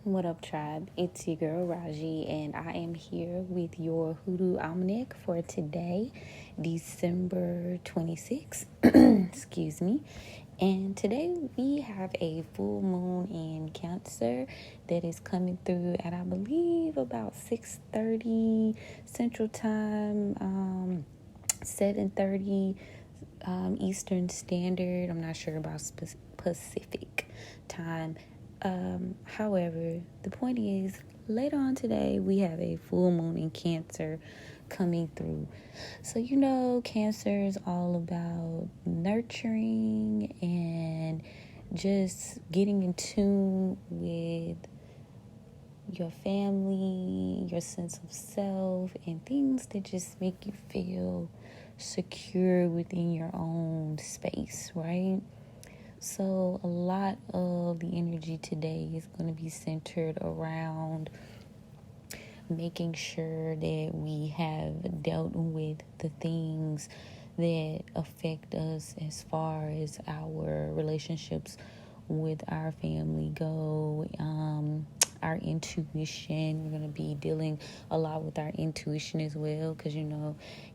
What up, tribe? It's your girl Raji, and I am here with your Hoodoo Almanac for today, December 26th. Excuse me. And today we have a full moon in Cancer that is coming through at, I believe, about 6:30 Central Time, 7:30 Eastern Standard. I'm not sure about Pacific time. However, the point is, later on today, we have a full moon in Cancer coming through. So, Cancer is all about nurturing and just getting in tune with your family, your sense of self, and things that just make you feel secure within your own space, right? So a lot of the energy today is going to be centered around making sure that we have dealt with the things that affect us as far as our relationships with our family go, our intuition. We're going to be dealing a lot with our intuition as well, because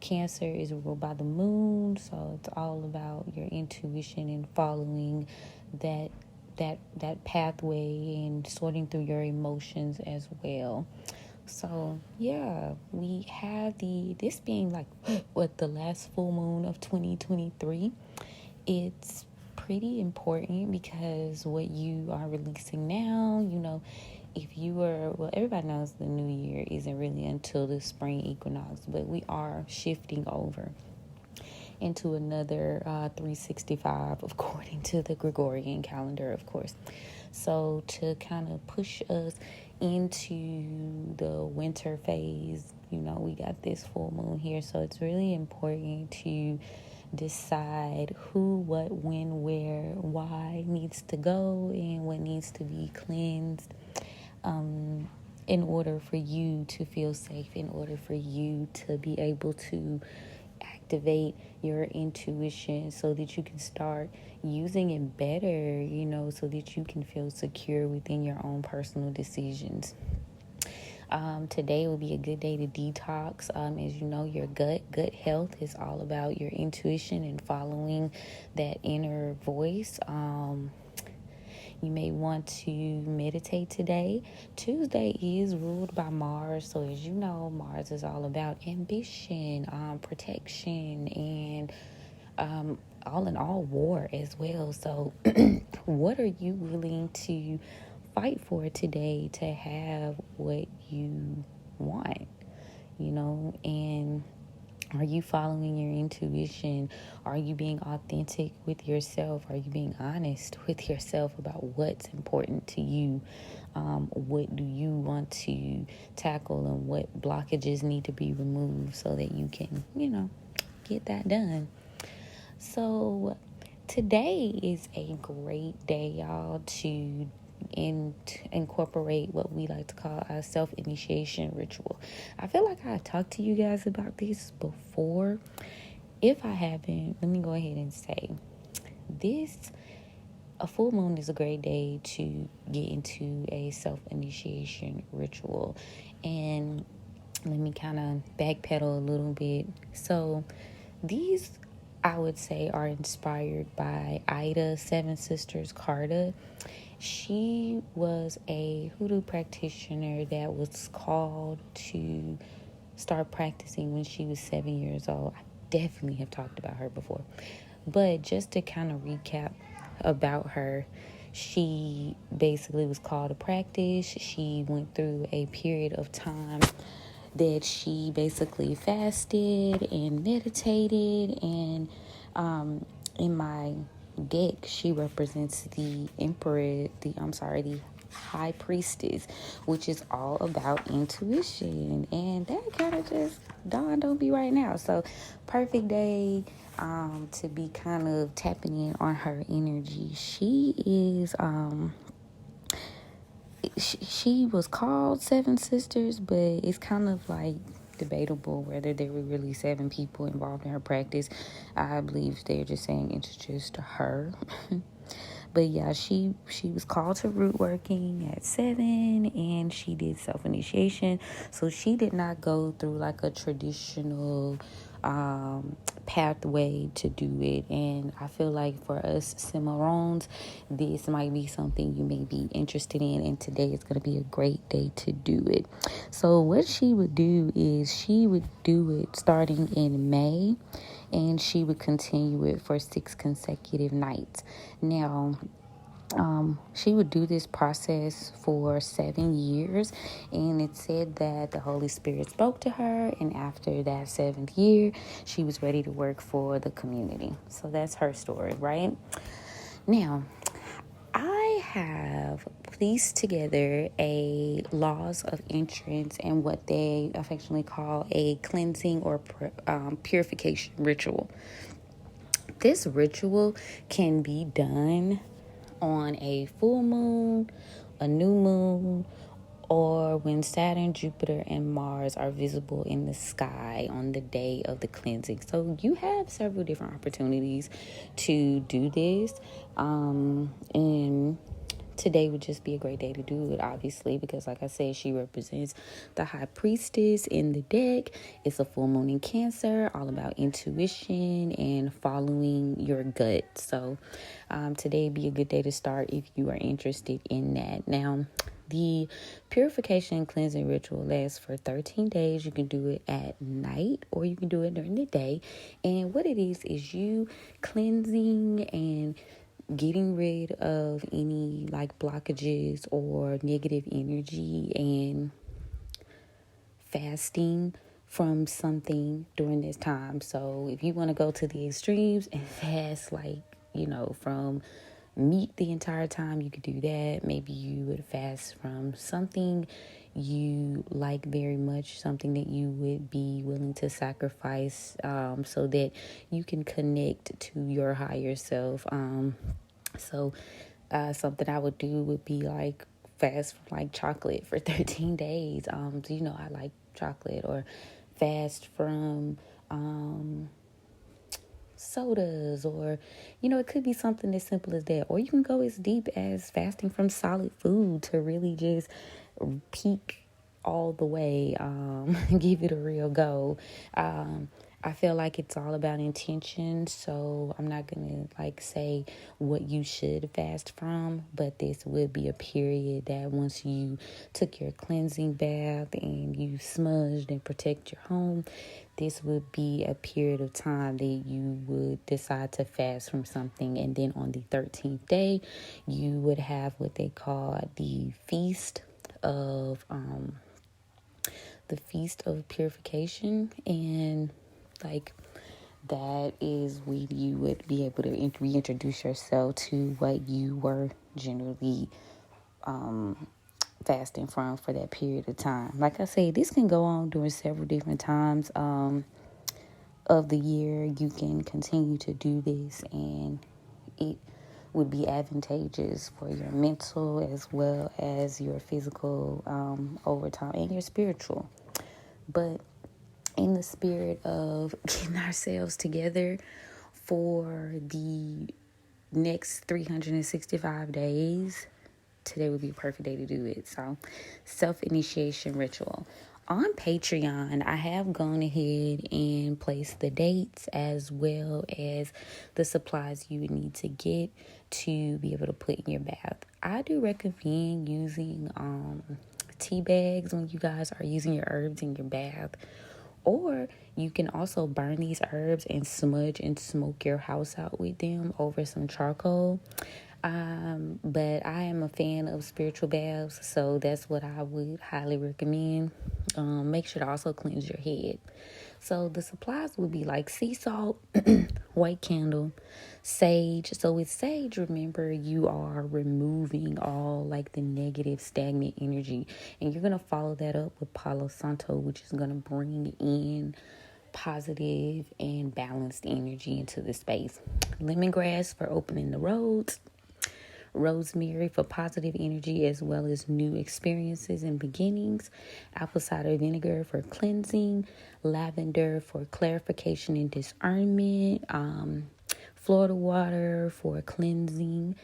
Cancer is ruled by the moon, so it's all about your intuition and following that pathway and sorting through your emotions as well. So yeah, we have this being like the last full moon of 2023. It's pretty important because what you are releasing now, if you were, everybody knows the new year isn't really until the spring equinox, but we are shifting over into another 365 according to the Gregorian calendar, of course. So to kind of push us into the winter phase, we got this full moon here. So it's really important to decide who, what, when, where, why needs to go and what needs to be cleansed, in order for you to feel safe, in order for you to be able to activate your intuition so that you can start using it better, so that you can feel secure within your own personal decisions. Today will be a good day to detox. As you know, your gut health is all about your intuition and following that inner voice. You may want to meditate today. Tuesday is ruled by Mars. So as you know, Mars is all about ambition, protection, and all in all, war as well. So what are you willing to fight for today to have what you want? And are you following your intuition? Are you being authentic with yourself? Are you being honest with yourself about what's important to you? What do you want to tackle, and what blockages need to be removed so that you can, get that done? So today is a great day, y'all, to incorporate what we like to call a self-initiation ritual. I feel like I talked to you guys about this before. If I haven't, let me go ahead and say a full moon is a great day to get into a self-initiation ritual. And let me kind of backpedal a little bit. So these, I would say, are inspired by Ida Seven Sisters Carta. She was a Hoodoo practitioner that was called to start practicing when she was 7 years old. I definitely have talked about her before. But just to kind of recap about her, she basically was called to practice. She went through a period of time that she basically fasted and meditated, and in my deck, she represents the the high priestess, which is all about intuition. And that kind of just dawned on me right now. So perfect day to be kind of tapping in on her energy. She is she was called Seven Sisters, but it's kind of like debatable whether there were really 7 people involved in her practice. I believe they're just saying it's just her. But yeah, she was called to root working at 7, and she did self-initiation. So she did not go through like a traditional pathway to do it. And I feel like for us Cimarrones, this might be something you may be interested in, and today is going to be a great day to do it. So what she would do is she would do it starting in May, and she would continue it for 6 consecutive nights. Now, she would do this process for 7 years, and it said that the Holy Spirit spoke to her, and after that 7th year, she was ready to work for the community. So that's her story, right? Now, I have pieced together a laws of entrance and what they affectionately call a cleansing or purification ritual. This ritual can be done on a full moon, a new moon, or when Saturn, Jupiter, and Mars are visible in the sky on the day of the cleansing. So you have several different opportunities to do this. And today would just be a great day to do it, obviously, because like I said, she represents the high priestess in the deck. It's a full moon in Cancer, all about intuition and following your gut. So today would be a good day to start if you are interested in that. Now, the purification and cleansing ritual lasts for 13 days. You can do it at night or you can do it during the day. And what it is you cleansing and getting rid of any like blockages or negative energy, and fasting from something during this time. So if you want to go to the extremes and fast from meat the entire time, you could do that. Maybe you would fast from something you like very much, something that you would be willing to sacrifice, so that you can connect to your higher self. Something I would do would be like fast from like chocolate for 13 days. I like chocolate, or fast from sodas, or it could be something as simple as that. Or you can go as deep as fasting from solid food to really just peak all the way, give it a real go. I feel like it's all about intention, so I'm not gonna say what you should fast from, but this would be a period that once you took your cleansing bath and you smudged and protect your home, this would be a period of time that you would decide to fast from something. And then on the 13th day, you would have what they call the feast of purification, and that is when you would be able to reintroduce yourself to what you were generally fasting from for that period of time. Like I say, this can go on during several different times of the year. You can continue to do this, and it would be advantageous for your mental as well as your physical over time, and your spiritual. But in the spirit of getting ourselves together for the next 365 days, today would be a perfect day to do it. So, self-initiation ritual. On Patreon, I have gone ahead and placed the dates as well as the supplies you would need to get to be able to put in your bath. I do recommend using tea bags when you guys are using your herbs in your bath. Or you can also burn these herbs and smudge and smoke your house out with them over some charcoal. But I am a fan of spiritual baths, so that's what I would highly recommend. Make sure to also cleanse your head. So the supplies would be like sea salt, white candle, sage. So with sage, remember, you are removing all the negative stagnant energy, and you're going to follow that up with Palo Santo, which is going to bring in positive and balanced energy into the space. Lemongrass for opening the roads. Rosemary for positive energy as well as new experiences and beginnings. Apple cider vinegar for cleansing. Lavender for clarification and discernment. Florida water for cleansing.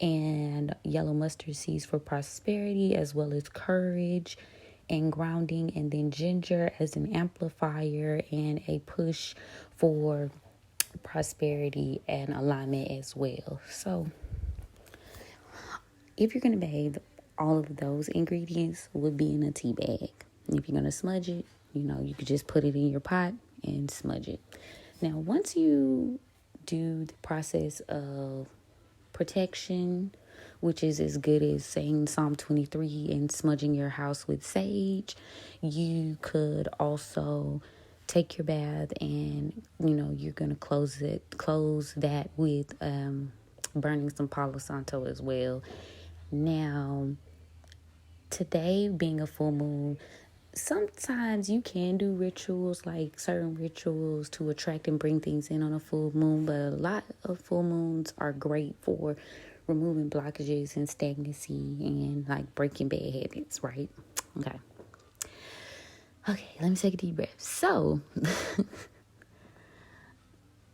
and yellow mustard seeds for prosperity, as well as courage and grounding, and then ginger as an amplifier and a push for prosperity and alignment as well. So if you're going to bathe, all of those ingredients would be in a tea bag. If you're going to smudge it, you could just put it in your pot and smudge it. Now, once you do the process of protection, which is as good as saying Psalm 23 and smudging your house with sage, you could also take your bath and, you're going to close that with burning some Palo Santo as well. Now, today being a full moon, sometimes you can do rituals, like certain rituals to attract and bring things in on a full moon, but a lot of full moons are great for removing blockages and stagnancy and like breaking bad habits, right? Okay, let me take a deep breath. So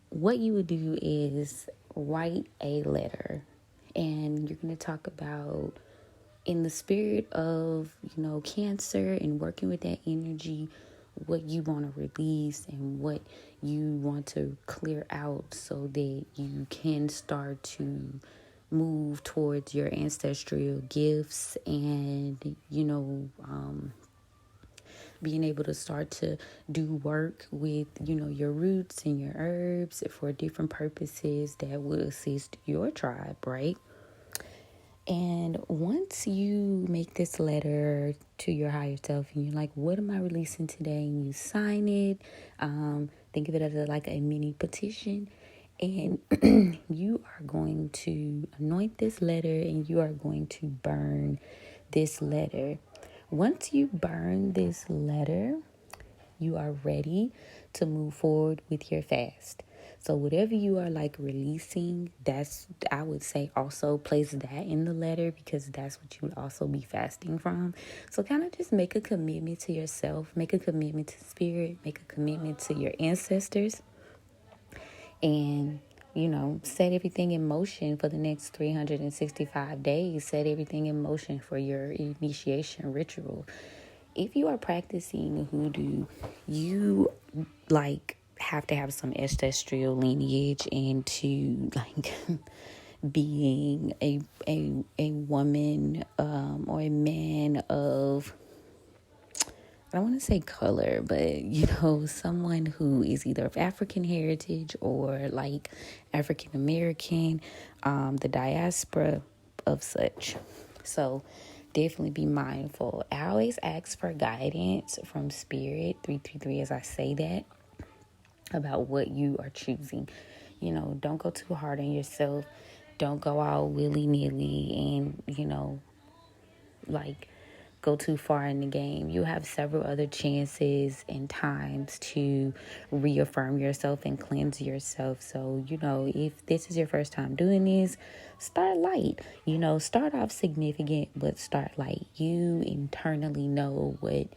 what you would do is write a letter, and you're going to talk about, in the spirit of, Cancer, and working with that energy, what you want to release and what you want to clear out so that you can start to move towards your ancestral gifts and, being able to start to do work with, your roots and your herbs for different purposes that will assist your tribe, right? And once you make this letter to your higher self and you're like, what am I releasing today? And you sign it, think of it as like a mini petition. And you are going to anoint this letter and you are going to burn this letter. Once you burn this letter, you are ready to move forward with your fast. So whatever you are like releasing, I would say also place that in the letter, because that's what you would also be fasting from. So kind of just make a commitment to yourself, make a commitment to spirit, make a commitment to your ancestors, and set everything in motion for the next 365 days. Set everything in motion for your initiation ritual. If you are practicing hoodoo, you have to have some ancestral lineage into being a woman or a man of, I don't want to say color, but someone who is either of African heritage or African American, the diaspora of such. So definitely be mindful. I always ask for guidance from Spirit 333 as I say that, about what you are choosing. Don't go too hard on yourself. Don't go out willy-nilly and, go too far in the game. You have several other chances and times to reaffirm yourself and cleanse yourself. So, if this is your first time doing this, start light. Start off significant, but start light. You internally know what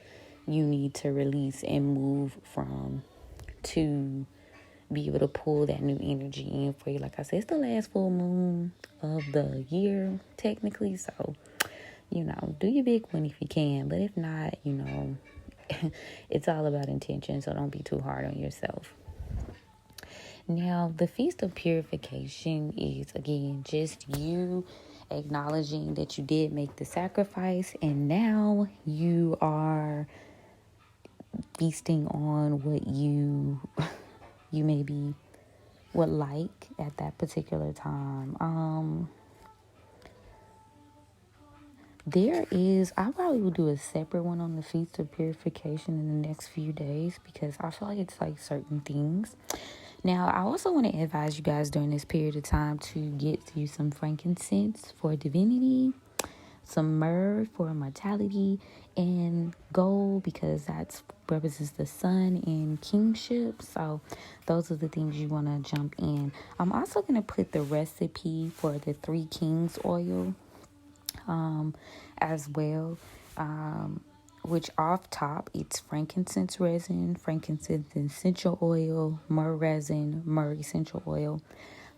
you need to release and move from to be able to pull that new energy in for you. Like I said, it's the last full moon of the year, technically. So, do your big one if you can. But if not, it's all about intention. So don't be too hard on yourself. Now, the Feast of Purification is, again, just you acknowledging that you did make the sacrifice. And now you are feasting on what you maybe would like at that particular time. I probably will do a separate one on the Feast of Purification in the next few days, because I feel like it's like certain things. Now, I also want to advise you guys during this period of time to get you some frankincense for divinity, some myrrh for mortality, and gold, because that represents the sun and kingship. So those are the things you want to jump in. I'm also going to put the recipe for the 3 Kings oil as well, which off top, it's frankincense resin, frankincense essential oil, myrrh resin, myrrh essential oil,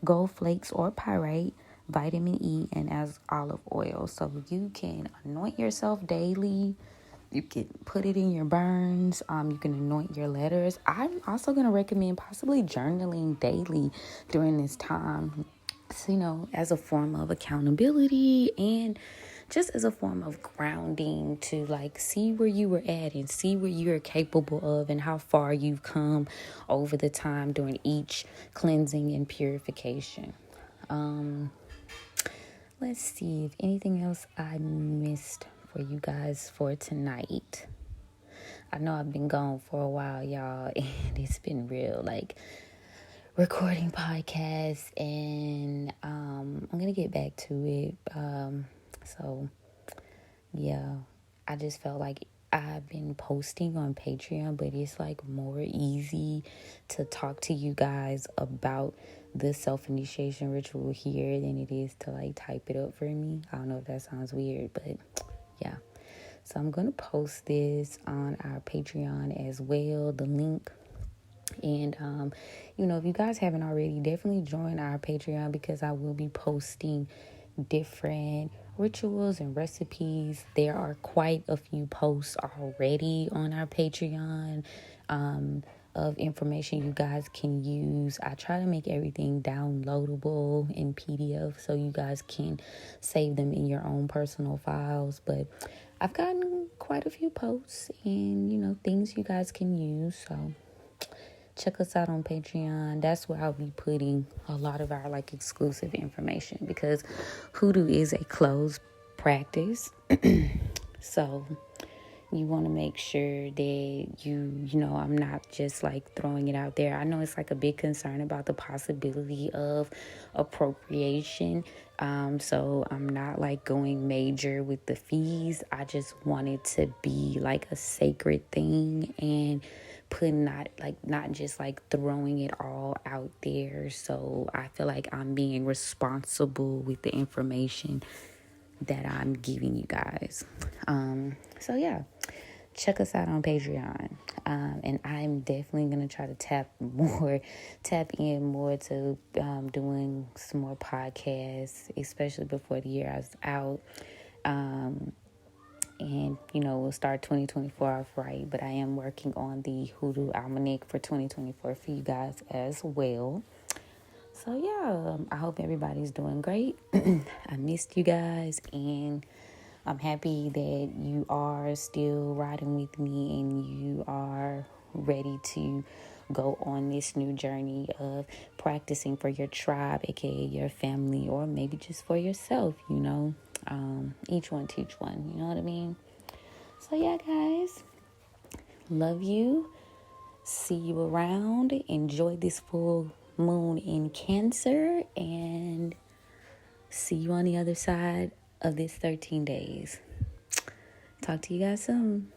gold flakes or pyrite, vitamin E, and as olive oil. So you can anoint yourself daily. You can put it in your burns. You can anoint your letters. I'm also going to recommend possibly journaling daily during this time. So, as a form of accountability and just as a form of grounding to like see where you were at and see what you're capable of and how far you've come over the time during each cleansing and purification. Let's see if anything else I missed for you guys for tonight. I know I've been gone for a while, y'all, and it's been real, like recording podcasts, and I'm gonna get back to it. So yeah, I just felt like I've been posting on Patreon, but it's like more easy to talk to you guys about the self-initiation ritual here than it is to like type it up for me. I don't know if that sounds weird, but yeah. So I'm going to post this on our Patreon as well, the link. And, if you guys haven't already, definitely join our Patreon because I will be posting different rituals and recipes. There are quite a few posts already on our Patreon of information you guys can use. I try to make everything downloadable in PDF so you guys can save them in your own personal files. But I've gotten quite a few posts and, things you guys can use. So check us out on Patreon. That's where I'll be putting a lot of our like exclusive information because Hoodoo is a closed practice. So you want to make sure that I'm not just like throwing it out there. I know it's like a big concern about the possibility of appropriation. So I'm not like going major with the fees. I just want it to be like a sacred thing and not just like throwing it all out there. So I feel like I'm being responsible with the information that I'm giving you guys. So yeah, check us out on Patreon. And I'm definitely going to try to tap in more to doing some more podcasts, especially before the year is out. And, we'll start 2024 off right. But I am working on the Hoodoo Almanac for 2024 for you guys as well. So, yeah, I hope everybody's doing great. I missed you guys, and I'm happy that you are still riding with me and you are ready to go on this new journey of practicing for your tribe, aka your family, or maybe just for yourself, each one teach one, you know what I mean? So yeah, guys, love you. See you around. Enjoy this full moon in Cancer, and see you on the other side of this 13 days. Talk to you guys soon.